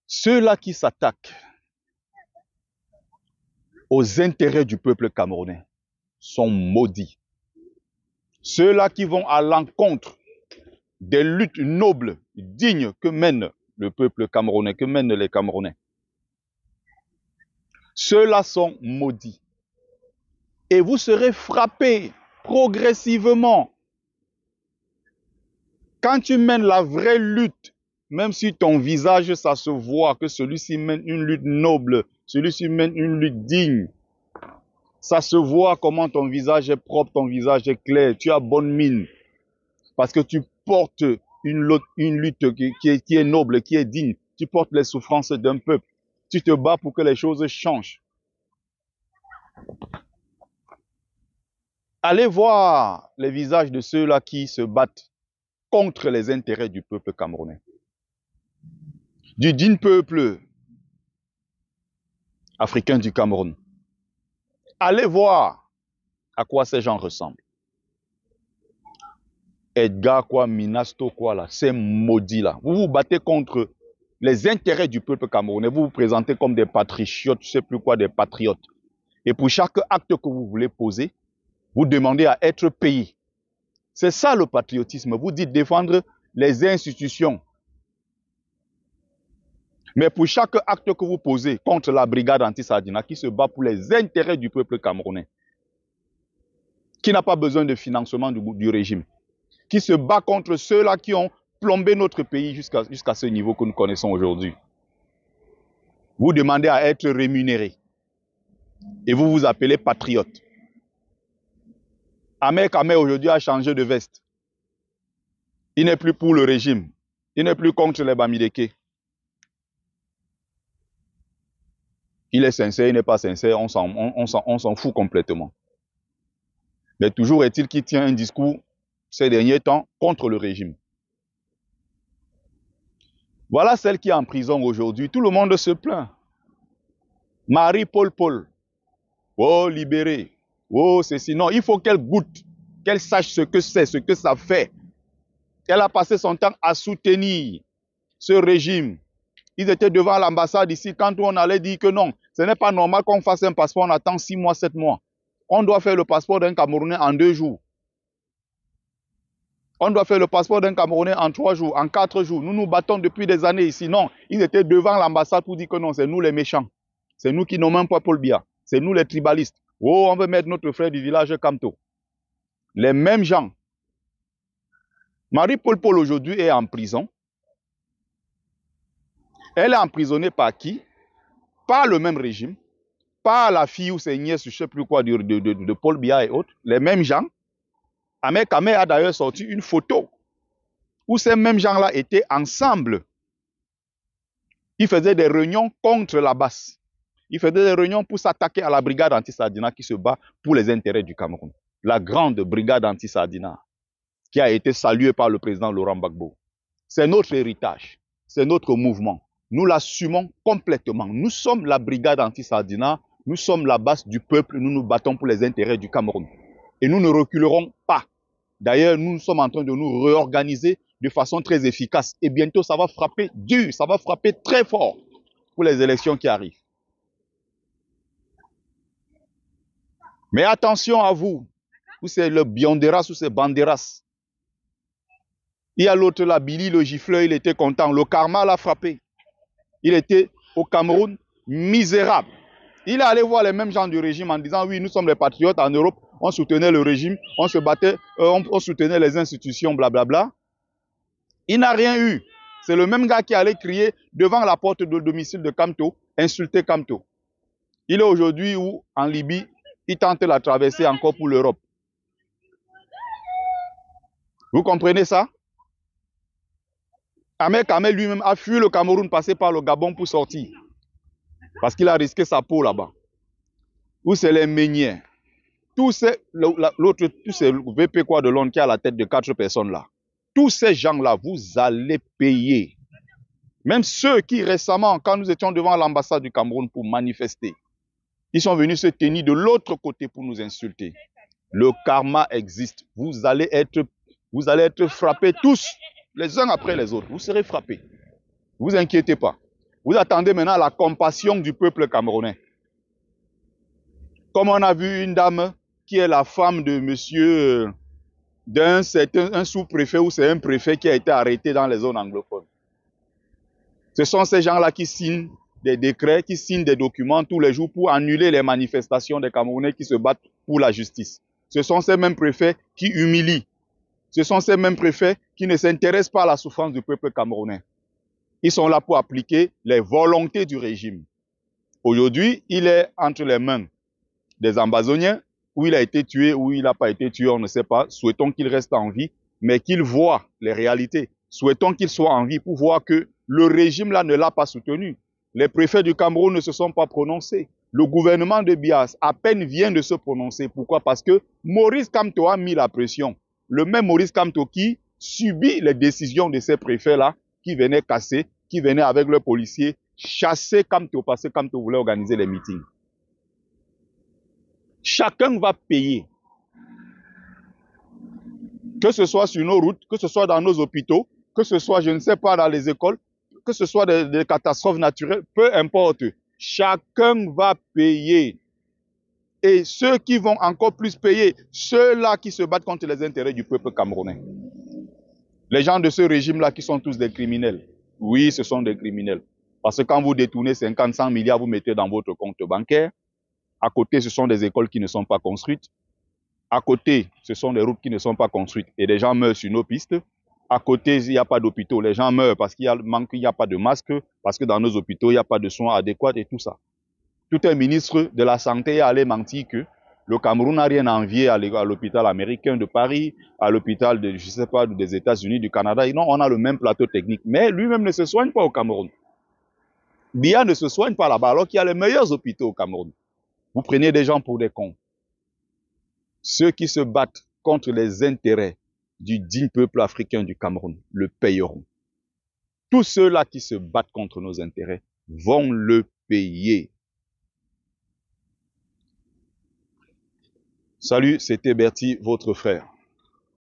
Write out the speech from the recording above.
Ceux-là qui s'attaquent aux intérêts du peuple camerounais sont maudits. Ceux-là qui vont à l'encontre des luttes nobles, dignes que mène le peuple camerounais, que mènent les Camerounais. Ceux-là sont maudits. Et vous serez frappés progressivement. Quand tu mènes la vraie lutte, même si ton visage, ça se voit que celui-ci mène une lutte noble, celui-ci mène une lutte digne, ça se voit comment ton visage est propre, ton visage est clair, tu as bonne mine, parce que tu portes une lutte qui est noble, qui est digne, tu portes les souffrances d'un peuple, tu te bats pour que les choses changent. Allez voir les visages de ceux-là qui se battent contre les intérêts du peuple camerounais, du digne peuple africain du Cameroun. Allez voir à quoi ces gens ressemblent. Edgar quoi, Minasto quoi là, ces maudits là. Vous vous battez contre les intérêts du peuple camerounais. Vous vous présentez comme des patriotes, je ne sais plus quoi, des patriotes. Et pour chaque acte que vous voulez poser, vous demandez à être payé. C'est ça le patriotisme. Vous dites défendre les institutions. Mais pour chaque acte que vous posez contre la brigade anti-Sardina qui se bat pour les intérêts du peuple camerounais, qui n'a pas besoin de financement du régime, qui se bat contre ceux-là qui ont plombé notre pays jusqu'à ce niveau que nous connaissons aujourd'hui. Vous demandez à être rémunéré. Et vous vous appelez patriote. Ahmed Kamé aujourd'hui a changé de veste. Il n'est plus pour le régime. Il n'est plus contre les Bamileke. Il est sincère, il n'est pas sincère, on s'en fout complètement. Mais toujours est-il qu'il tient un discours ces derniers temps contre le régime. Voilà celle qui est en prison aujourd'hui. Tout le monde se plaint. Marie-Paul Paul. Oh, libérée. Oh, c'est sinon. Il faut qu'elle goûte, qu'elle sache ce que c'est, ce que ça fait. Elle a passé son temps à soutenir ce régime. Ils étaient devant l'ambassade ici quand on allait dire que non, ce n'est pas normal qu'on fasse un passeport, on attend 6 mois, 7 mois. On doit faire le passeport d'un Camerounais en 2 jours. On doit faire le passeport d'un Camerounais en 3 jours, en 4 jours. Nous nous battons depuis des années ici. Non, ils étaient devant l'ambassade pour dire que non, c'est nous les méchants. C'est nous qui nommons pas Paul Biya. C'est nous les tribalistes. Oh, on veut mettre notre frère du village Kamto. Les mêmes gens. Marie-Paul Paul aujourd'hui est en prison. Elle est emprisonnée par qui? Par le même régime. Par la fille ou ses nièces, je ne sais plus quoi, de Paul Biya et autres. Les mêmes gens. Ahmed Kamé a d'ailleurs sorti une photo où ces mêmes gens-là étaient ensemble. Ils faisaient des réunions contre la basse. Ils faisaient des réunions pour s'attaquer à la brigade anti-Sardina qui se bat pour les intérêts du Cameroun. La grande brigade anti-Sardina qui a été saluée par le président Laurent Gbagbo. C'est notre héritage, c'est notre mouvement. Nous l'assumons complètement. Nous sommes la brigade anti-Sardina, nous sommes la base du peuple, nous nous battons pour les intérêts du Cameroun. Et nous ne reculerons pas. D'ailleurs, nous sommes en train de nous réorganiser de façon très efficace. Et bientôt, ça va frapper dur, ça va frapper très fort pour les élections qui arrivent. Mais attention à vous, ou c'est le Bionderas ou c'est Banderas. Il y a l'autre là, Billy le gifleur, il était content. Le karma l'a frappé. Il était au Cameroun misérable. Il est allé voir les mêmes gens du régime en disant oui, nous sommes les patriotes en Europe, on soutenait le régime, on se battait, on soutenait les institutions, blablabla. Il n'a rien eu. C'est le même gars qui allait crier devant la porte de domicile de Kamto, insulter Kamto. Il est aujourd'hui où, en Libye, il tente la traversée encore pour l'Europe. Vous comprenez ça? Ahmed Kamé lui-même a fui le Cameroun, passé par le Gabon pour sortir. Parce qu'il a risqué sa peau là-bas. Où c'est les meuniers. Tous ces VP quoi de Londres qui a la tête de 4 personnes là. Tous ces gens-là, vous allez payer. Même ceux qui récemment, quand nous étions devant l'ambassade du Cameroun pour manifester, ils sont venus se tenir de l'autre côté pour nous insulter. Le karma existe. Vous allez être frappés tous, les uns après les autres. Vous serez frappés. Vous inquiétez pas. Vous attendez maintenant la compassion du peuple camerounais. Comme on a vu une dame qui est la femme de monsieur, d'un certain un sous-préfet ou c'est un préfet qui a été arrêté dans les zones anglophones. Ce sont ces gens-là qui signent des décrets, qui signent des documents tous les jours pour annuler les manifestations des Camerounais qui se battent pour la justice. Ce sont ces mêmes préfets qui humilient. Ce sont ces mêmes préfets qui ne s'intéressent pas à la souffrance du peuple camerounais. Ils sont là pour appliquer les volontés du régime. Aujourd'hui, il est entre les mains des ambazoniens, où il a été tué, où il n'a pas été tué, on ne sait pas. Souhaitons qu'il reste en vie, mais qu'il voit les réalités. Souhaitons qu'il soit en vie pour voir que le régime là ne l'a pas soutenu. Les préfets du Cameroun ne se sont pas prononcés. Le gouvernement de Bias à peine vient de se prononcer. Pourquoi? Parce que Maurice Kamto a mis la pression. Le même Maurice Kamto qui subit les décisions de ces préfets-là, qui venaient casser, qui venaient avec leurs policiers, chasser Kamto parce que Kamto voulait organiser les meetings. Chacun va payer. Que ce soit sur nos routes, que ce soit dans nos hôpitaux, que ce soit, je ne sais pas, dans les écoles, que ce soit des catastrophes naturelles, peu importe. Chacun va payer. Et ceux qui vont encore plus payer, ceux-là qui se battent contre les intérêts du peuple camerounais. Les gens de ce régime-là qui sont tous des criminels. Oui, ce sont des criminels. Parce que quand vous détournez 50, 100 milliards, vous mettez dans votre compte bancaire. À côté, ce sont des écoles qui ne sont pas construites. À côté, ce sont des routes qui ne sont pas construites et des gens meurent sur nos pistes. À côté, il n'y a pas d'hôpitaux. Les gens meurent parce qu'il y a manque, il n'y a pas de masques, parce que dans nos hôpitaux, il n'y a pas de soins adéquats et tout ça. Tout un ministre de la Santé est allé mentir que le Cameroun n'a rien à envier à l'hôpital américain de Paris, à l'hôpital de, je sais pas, des États-Unis, du Canada. Et non, on a le même plateau technique. Mais lui-même ne se soigne pas au Cameroun. Biya ne se soigne pas là-bas, alors qu'il y a les meilleurs hôpitaux au Cameroun. Vous prenez des gens pour des cons. Ceux qui se battent contre les intérêts du digne peuple africain du Cameroun le payeront. Tous ceux-là qui se battent contre nos intérêts vont le payer. Salut, c'était Bertie, votre frère.